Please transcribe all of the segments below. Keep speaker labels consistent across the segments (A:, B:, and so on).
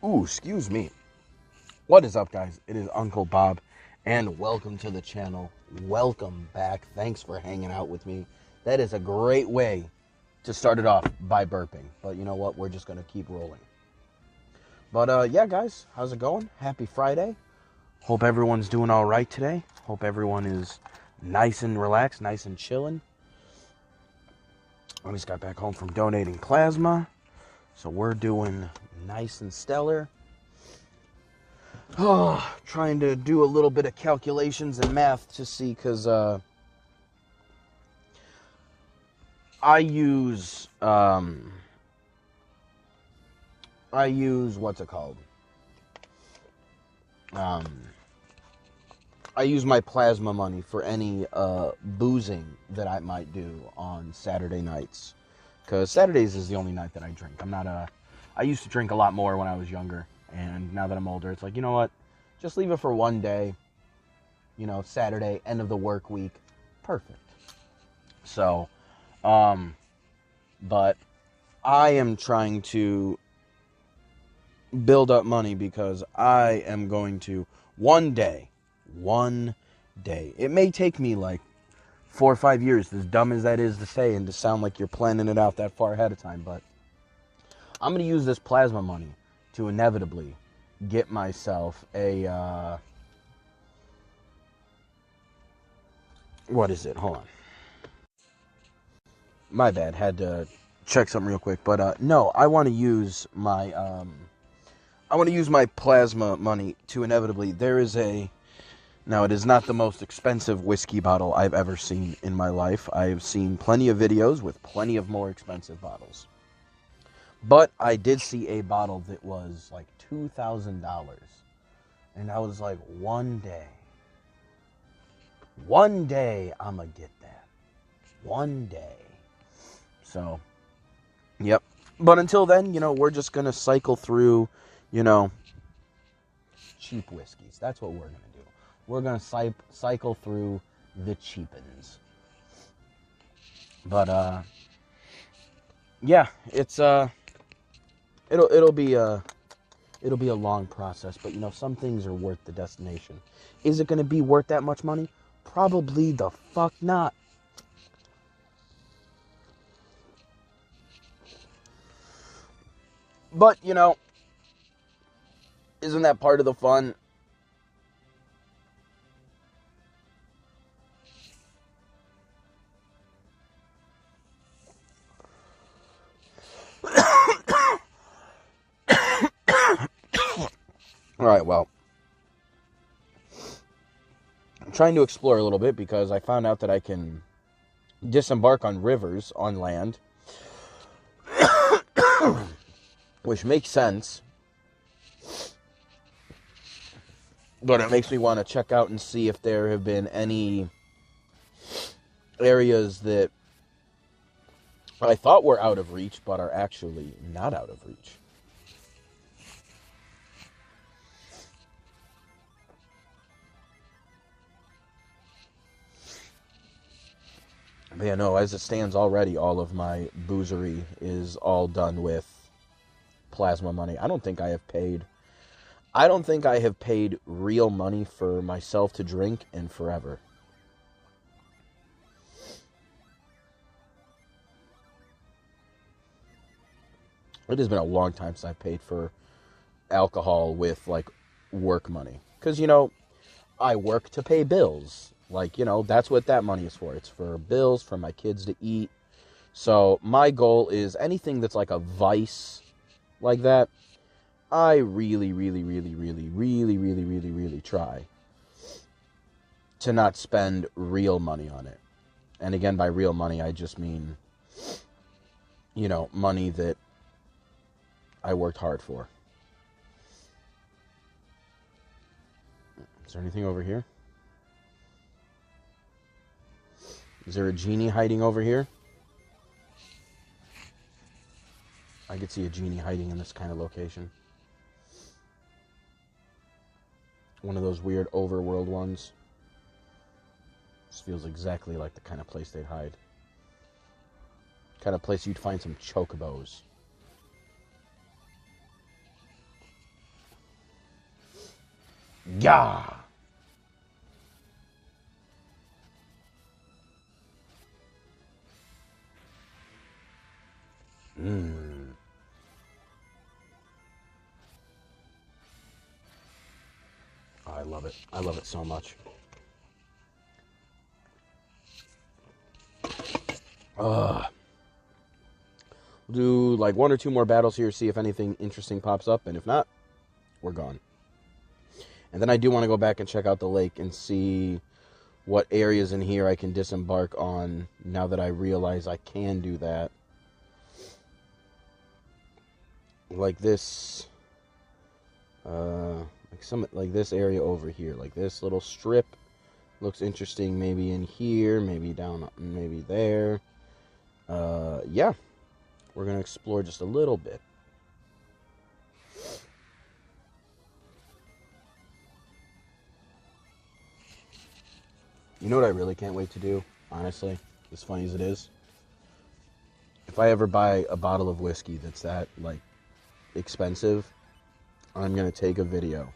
A: Ooh, excuse me. What is up, guys? It is Uncle Bob, and welcome to the channel. Welcome back. Thanks for hanging out with me. That is a great way to start it off by burping. But you know what? We're just going to keep rolling. But yeah, guys, how's it going? Happy Friday. Hope everyone's doing all right today. Hope everyone is nice and relaxed, nice and chilling. I just got back home from donating plasma, so we're doing nice and stellar. Oh, trying to do a little bit of calculations and math to see, because I use what's it called? I use my plasma money for any boozing that I might do on Saturday nights, because Saturdays is the only night that I drink. I used to drink a lot more when I was younger, and now that I'm older, it's like, you know what? Just leave it for one day. You know, Saturday, end of the work week. Perfect. So, but I am trying to build up money because I am going to one day, it may take me like 4 or 5 years, as dumb as that is to say and to sound like you're planning it out that far ahead of time, but I'm going to use this plasma money to inevitably get myself a, what is it? Hold on. My bad, had to check something real quick, but no, I want to use my plasma money to inevitably, now it is not the most expensive whiskey bottle I've ever seen in my life. I've seen plenty of videos with plenty of more expensive bottles. But I did see a bottle that was like $2,000. And I was like, one day I'm going to get that. One day. So, yep. But until then, we're just going to cycle through, cheap whiskeys. That's what we're going to do. We're going to cycle through the cheapens. But, yeah, it'll be a long process, but some things are worth the destination. Is it going to be worth that much money? Probably the fuck not. But, isn't that part of the fun? Alright, well, I'm trying to explore a little bit because I found out that I can disembark on rivers on land, which makes sense, but it makes me want to check out and see if there have been any areas that I thought were out of reach but are actually not out of reach. But yeah, no, as it stands already, all of my boozery is all done with plasma money. I don't think I have paid real money for myself to drink in forever. It has been a long time since I've paid for alcohol with, like, work money. Because, I work to pay bills. Like, that's what that money is for. It's for bills, for my kids to eat. So my goal is anything that's like a vice like that, I really, really, really, really, really, really, really, really try to not spend real money on it. And again, by real money, I just mean, money that I worked hard for. Is there anything over here? Is there a genie hiding over here? I could see a genie hiding in this kind of location. One of those weird overworld ones. This feels exactly like the kind of place they'd hide. Kind of place you'd find some chocobos. Yeah. Mmm. Oh, I love it. I love it so much. Ugh. We'll do like one or two more battles here, see if anything interesting pops up, and if not, we're gone. And then I do want to go back and check out the lake and see what areas in here I can disembark on now that I realize I can do that. Like this, like this area over here, like this little strip looks interesting. Maybe in here, maybe down, maybe there. Yeah, we're gonna explore just a little bit. You know what I really can't wait to do, honestly, as funny as it is? If I ever buy a bottle of whiskey that's that, like, expensive, I'm going to take a video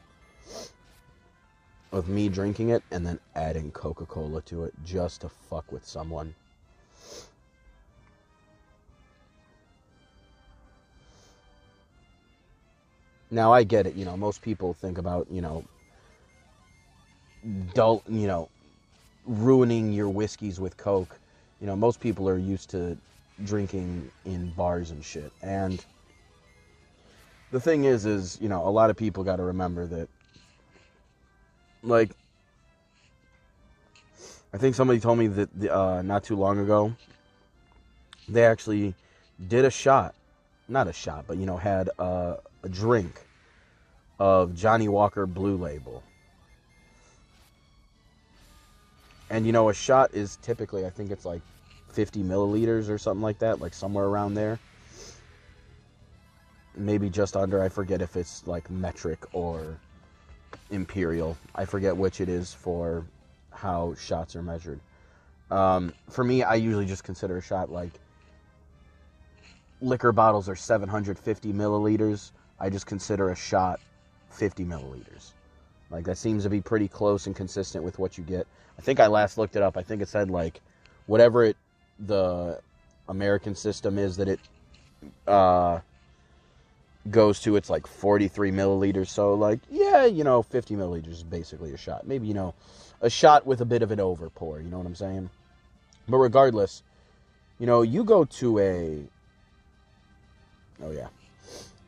A: of me drinking it and then adding Coca-Cola to it just to fuck with someone. Now, I get it, you know, most people think about, you know, ruining your whiskeys with Coke. You know, most people are used to drinking in bars and shit. And the thing is, you know, a lot of people got to remember that, like, I think somebody told me that not too long ago, they actually did a shot, not a shot, but, you know, had a drink of Johnny Walker Blue Label. And, you know, a shot is typically, I think it's like 50 milliliters or something like that, like somewhere around there. Maybe just under, I forget if it's like metric or imperial. I forget which it is for how shots are measured. For me, I usually just consider a shot like liquor bottles are 750 milliliters. I just consider a shot 50 milliliters. Like, that seems to be pretty close and consistent with what you get. I think I last looked it up. I think it said, like, whatever the American system is that it goes to, it's like 43 milliliters. So, like, yeah, you know, 50 milliliters is basically a shot. Maybe, you know, a shot with a bit of an overpour. You know what I'm saying? But regardless, you know, you go to a... Oh, yeah.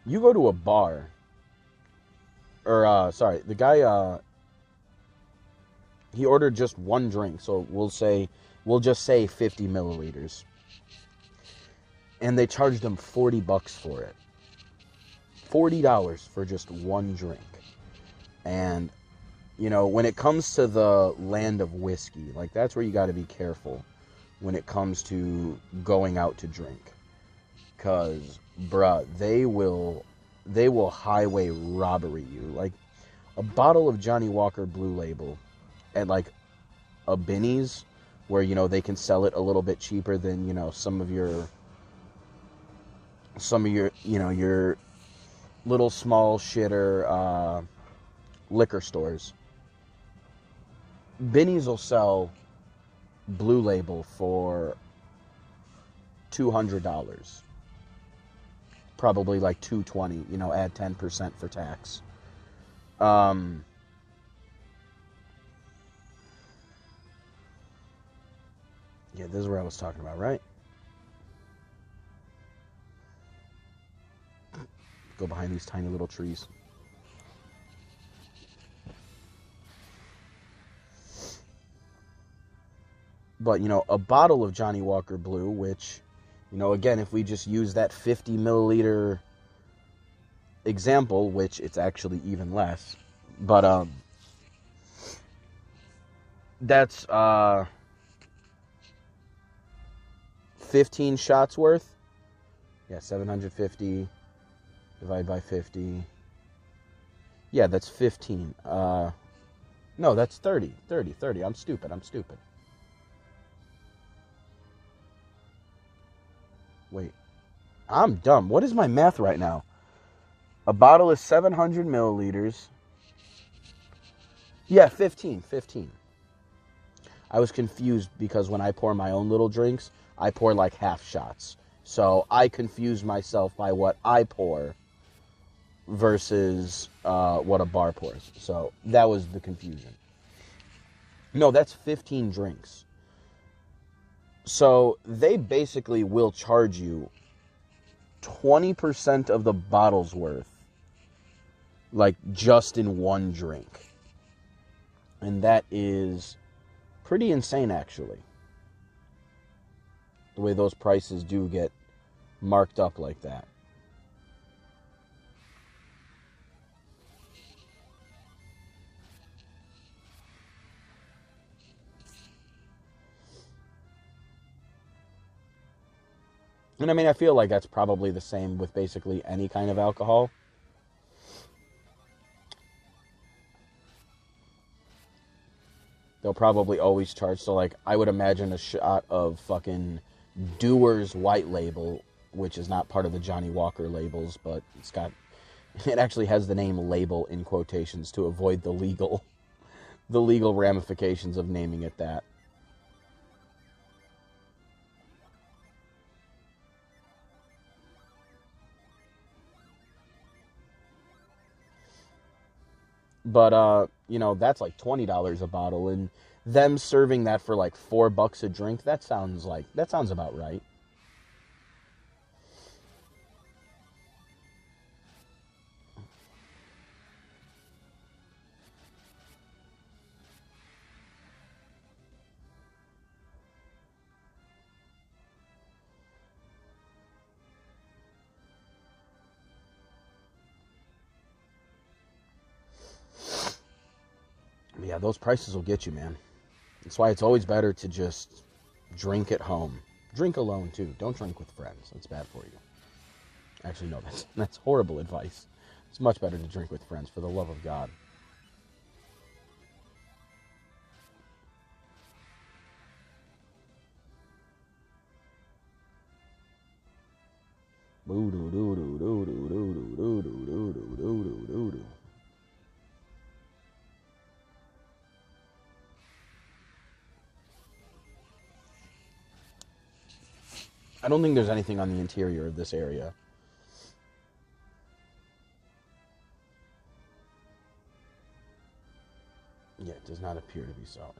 A: You go to a bar... Or, sorry, the guy, he ordered just one drink, so we'll just say 50 milliliters. And they charged him $40 for it. $40 for just one drink. And, you know, when it comes to the land of whiskey, like, that's where you gotta be careful when it comes to going out to drink. Because, bruh, they will highway robbery you. Like, a bottle of Johnny Walker Blue Label at, like, a Binny's, where, you know, they can sell it a little bit cheaper than, you know, some of your, you know, your little small shitter liquor stores. Binny's will sell Blue Label for $200. Probably like $220, you know, add 10% for tax. Yeah, this is where I was talking about, right? Go behind these tiny little trees. But, you know, a bottle of Johnny Walker Blue, which, you know, again, if we just use that 50 milliliter example, which it's actually even less, but, that's, 15 shots worth. Yeah, 750 divided by 50. Yeah, that's 15. No, that's 30. 30. I'm stupid. Wait. I'm dumb. What is my math right now? A bottle is 700 milliliters. Yeah, 15. I was confused because when I pour my own little drinks, I pour like half shots. So I confused myself by what I pour versus what a bar pours. So that was the confusion. No, that's 15 drinks. So they basically will charge you 20% of the bottle's worth, like just in one drink. And that is pretty insane, actually. The way those prices do get marked up like that. And I mean, I feel like that's probably the same with basically any kind of alcohol. They'll probably always charge. So, like, I would imagine a shot of fucking Dewar's White Label, which is not part of the Johnny Walker labels, but it actually has the name label in quotations to avoid the legal ramifications of naming it that. But that's like $20 a bottle, and them serving that for like $4 a drink, that sounds about right. But yeah, those prices will get you, man. That's why it's always better to just drink at home. Drink alone too. Don't drink with friends. That's bad for you. Actually, no, that's horrible advice. It's much better to drink with friends, for the love of God. I don't think there's anything on the interior of this area. Yeah, it does not appear to be so.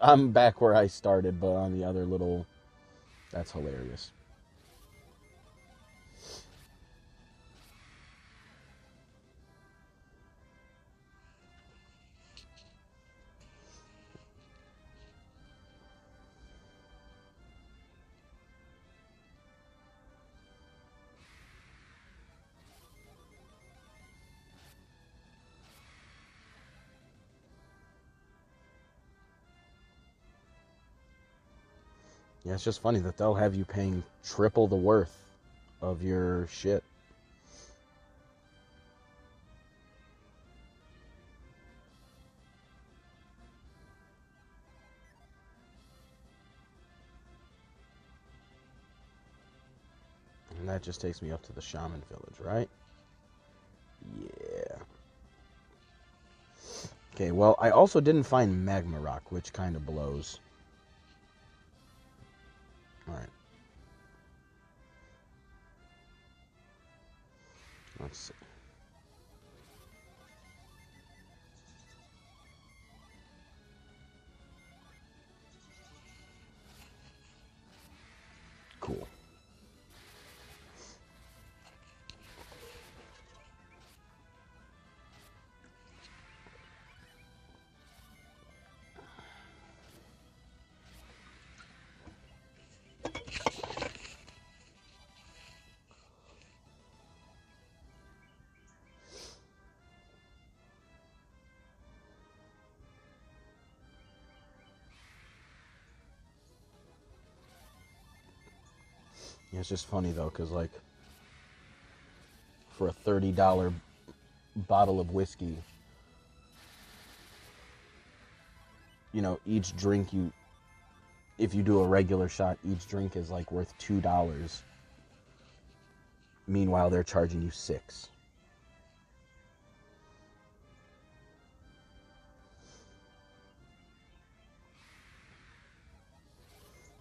A: I'm back where I started, but on the other little, that's hilarious. Yeah, it's just funny that they'll have you paying triple the worth of your shit. And that just takes me up to the Shaman Village, right? Yeah. Okay, well, I also didn't find magma rock, which kind of blows. Alright. Let's see. Cool. Yeah, it's just funny, though, because, like, for a $30 bottle of whiskey, each drink if you do a regular shot, each drink is, like, worth $2. Meanwhile, they're charging you $6.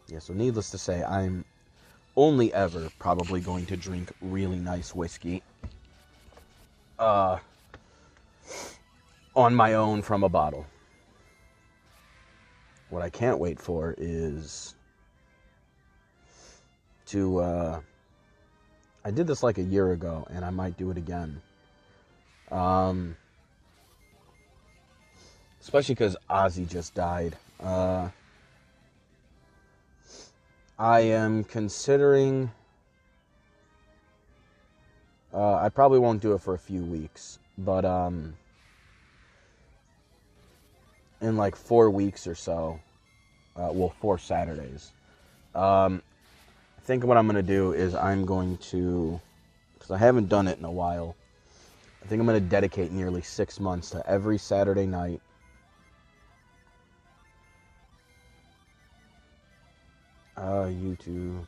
A: Yeah, so needless to say, I'm only ever probably going to drink really nice whiskey on my own from a bottle. What I can't wait for is to, I did this like a year ago, and I might do it again. Especially because Ozzy just died. I am considering, I probably won't do it for a few weeks, but in like 4 weeks or so, 4 Saturdays, I think what I'm going to do is I'm going to, because I haven't done it in a while, I think I'm going to dedicate nearly 6 months to every Saturday night YouTube.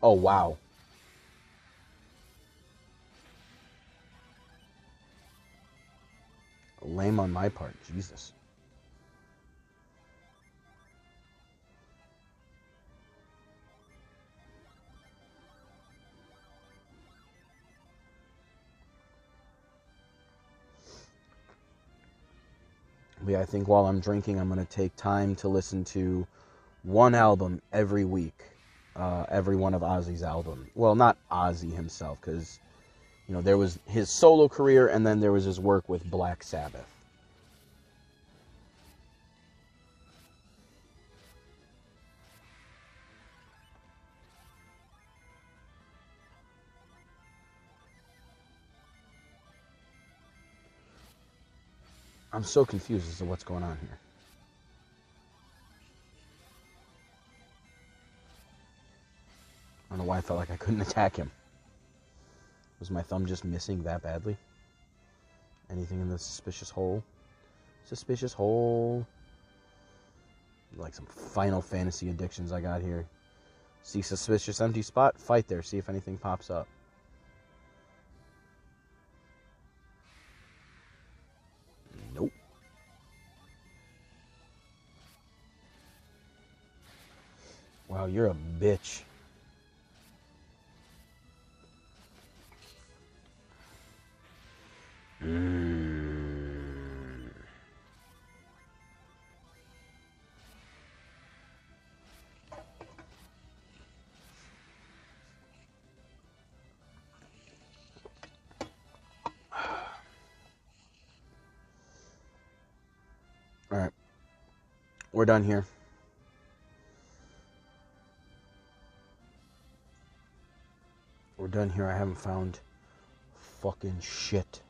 A: Oh, wow. Lame on my part. Jesus. But yeah, I think while I'm drinking, I'm going to take time to listen to one album every week. Every one of Ozzy's albums. Well, not Ozzy himself, because, you know, there was his solo career, and then there was his work with Black Sabbath. I'm so confused as to what's going on here. I don't know why I felt like I couldn't attack him. Was my thumb just missing that badly? Anything in the suspicious hole? Suspicious hole. Like some Final Fantasy addictions I got here. See suspicious empty spot? Fight there. See if anything pops up. Nope. Wow, you're a bitch. Alright. We're done here. We're done here. I haven't found fucking shit.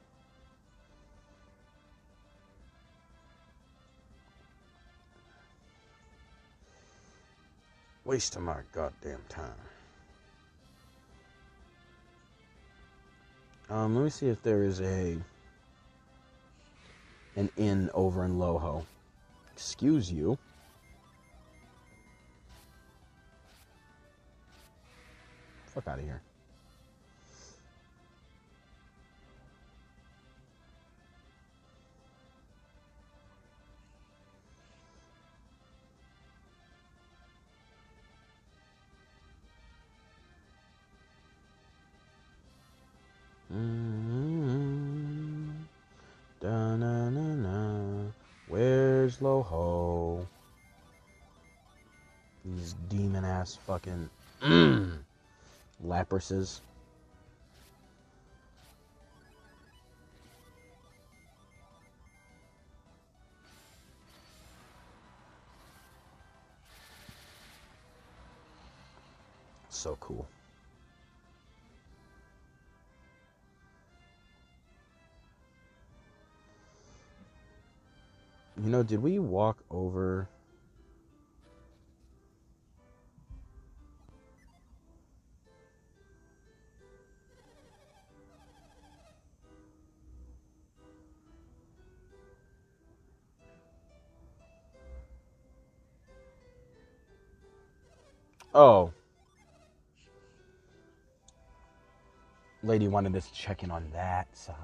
A: Wasting my goddamn time. Let me see if there is an inn over in Loho. Excuse you. Fuck out of here. Da-na-na-na. Where's Loho? These demon ass fucking lapresses. So cool. You know, did we walk over? Oh. Lady wanted us to check in on that side.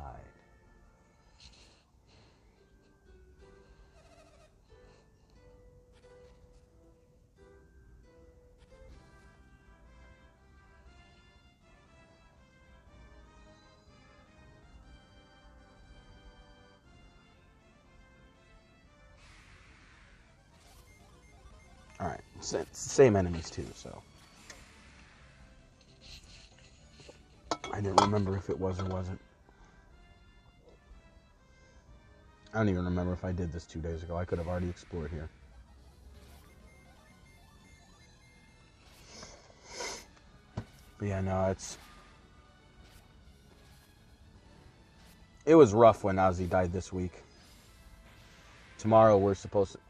A: Same enemies too, so. I didn't remember if it was or wasn't. I don't even remember if I did this 2 days ago. I could have already explored here. But yeah, no, it was rough when Ozzy died this week. Tomorrow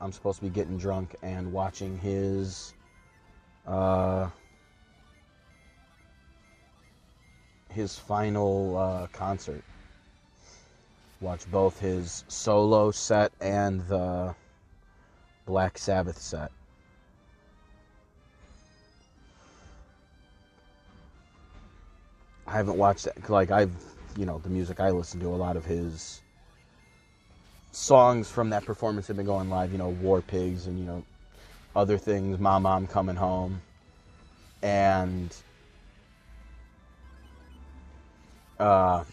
A: I'm supposed to be getting drunk and watching his final concert. Watch both his solo set and the Black Sabbath set. I haven't watched it, like the music I listen to, a lot of his songs from that performance have been going live, War Pigs and, other things, Mom, I'm Coming Home. And I've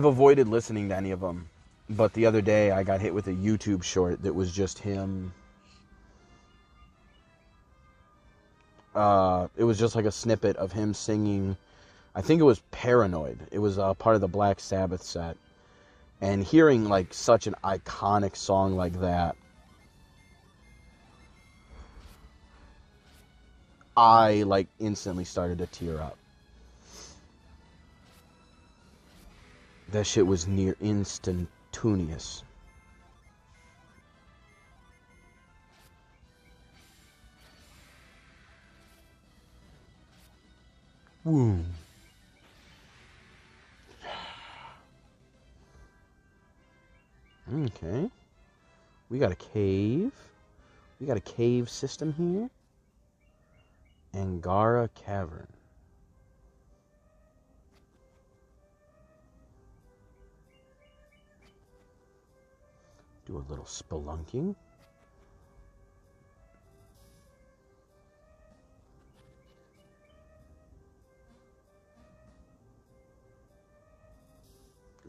A: avoided listening to any of them, but the other day I got hit with a YouTube short that was just him. It was just like a snippet of him singing, I think it was Paranoid. It was part of the Black Sabbath set. And hearing like such an iconic song like that, I like instantly started to tear up. That shit was near instantaneous. Woo. Okay. We got a cave. We got a cave system here. Angara Cavern. Do a little spelunking.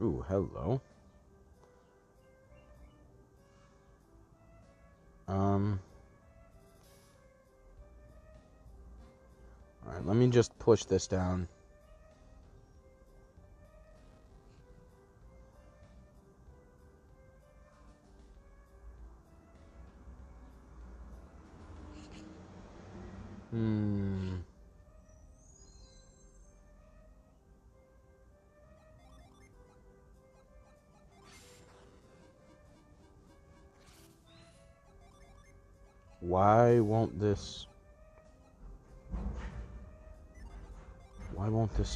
A: Ooh, hello. Alright, let me just push this down. Why won't this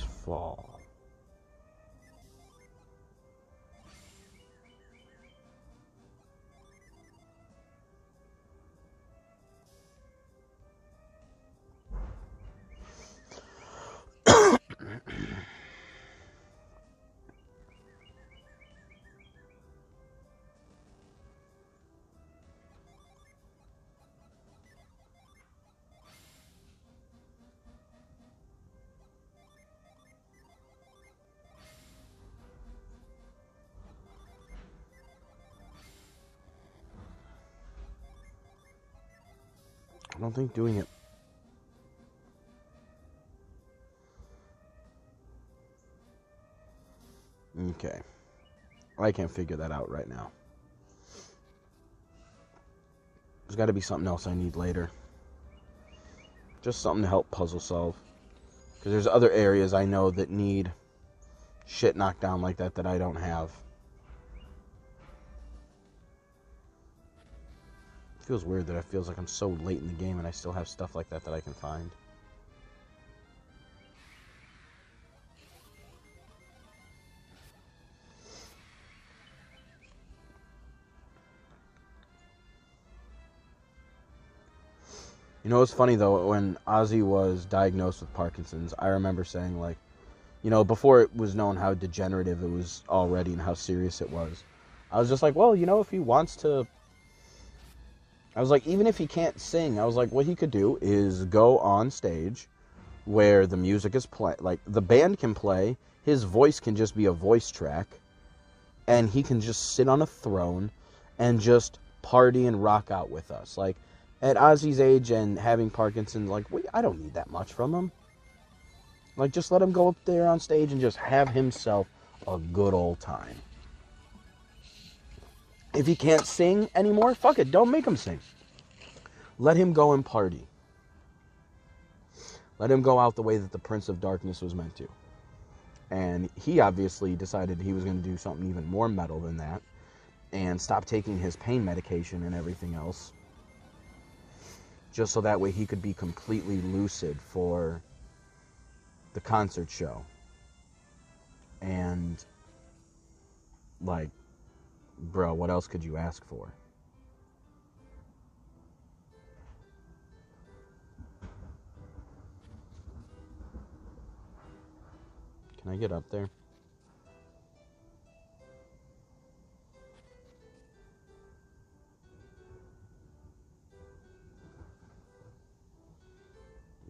A: fall? I don't think doing it. Okay. I can't figure that out right now. There's got to be something else I need later. Just something to help puzzle solve. Because there's other areas I know that need shit knocked down like that I don't have. It feels weird that it feels like I'm so late in the game and I still have stuff like that I can find. You know, it's funny though, when Ozzy was diagnosed with Parkinson's, I remember saying like, before it was known how degenerative it was already and how serious it was, I was just like, well, if he wants to, I was like, even if he can't sing, I was like, what he could do is go on stage where the music is like the band can play, his voice can just be a voice track, and he can just sit on a throne and just party and rock out with us. Like, at Ozzy's age and having Parkinson's, like, I don't need that much from him. Like, just let him go up there on stage and just have himself a good old time. If he can't sing anymore, fuck it, don't make him sing. Let him go and party. Let him go out the way that the Prince of Darkness was meant to. And he obviously decided he was going to do something even more metal than that and stop taking his pain medication and everything else, just so that way he could be completely lucid for the concert show. And, like, bro, what else could you ask for? Can I get up there?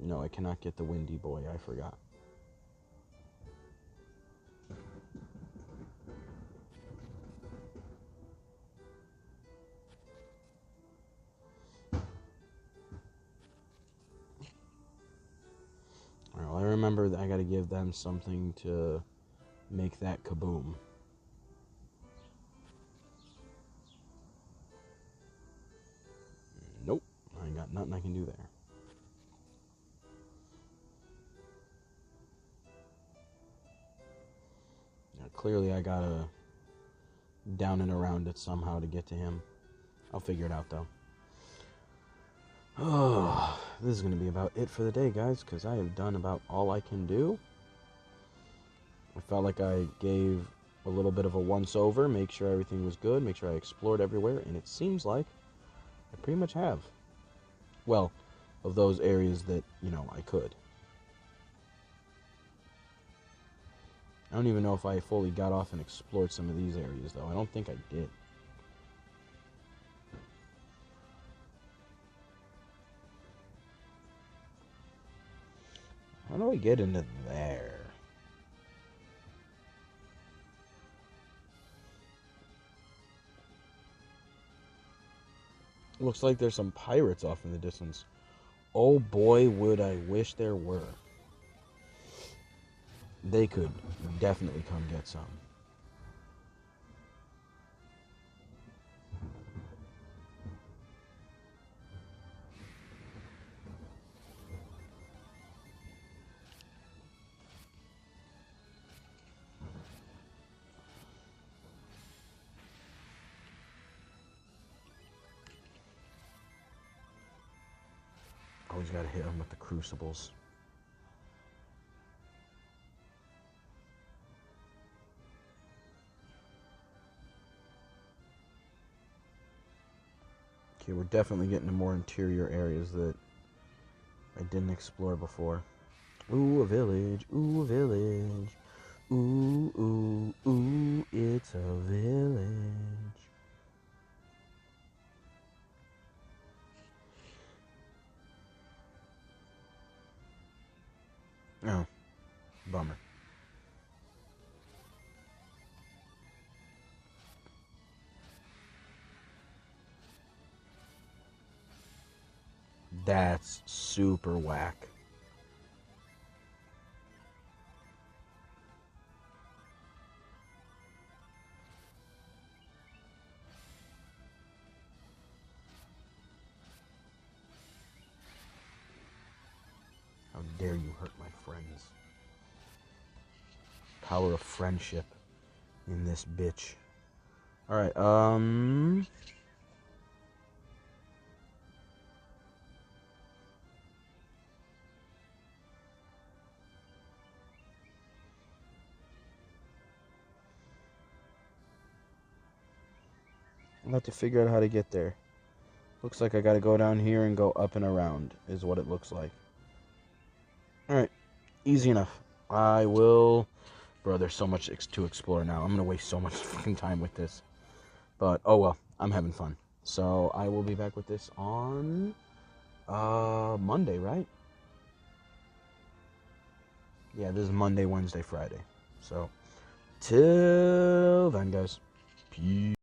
A: No, I cannot get the Windy Boy. I forgot. Well, I remember that I got to give them something to make that kaboom. Nope. I ain't got nothing I can do there. Now, clearly I gotta down and around it somehow to get to him. I'll figure it out, though. Oh, this is going to be about it for the day, guys, because I have done about all I can do. I felt like I gave a little bit of a once-over, make sure everything was good, make sure I explored everywhere, and it seems like I pretty much have. Well, of those areas that, I could. I don't even know if I fully got off and explored some of these areas, though. I don't think I did. How do I get into there? Looks like there's some pirates off in the distance. Oh boy, would I wish there were. They could definitely come get some. Always gotta hit them with the crucibles. Okay, we're definitely getting to more interior areas that I didn't explore before. Ooh, a village. Ooh, a village. Ooh, ooh, ooh, it's a village. Oh, bummer. That's super whack. How dare you hurt my friends? Power of friendship in this bitch. Alright, I'll have to figure out how to get there. Looks like I gotta go down here and go up and around, is what it looks like. Alright, easy enough. I will... Bro, there's so much to explore now. I'm gonna waste so much fucking time with this. But, oh well, I'm having fun. So, I will be back with this on... Monday, right? Yeah, this is Monday, Wednesday, Friday. So, till then, guys. Peace.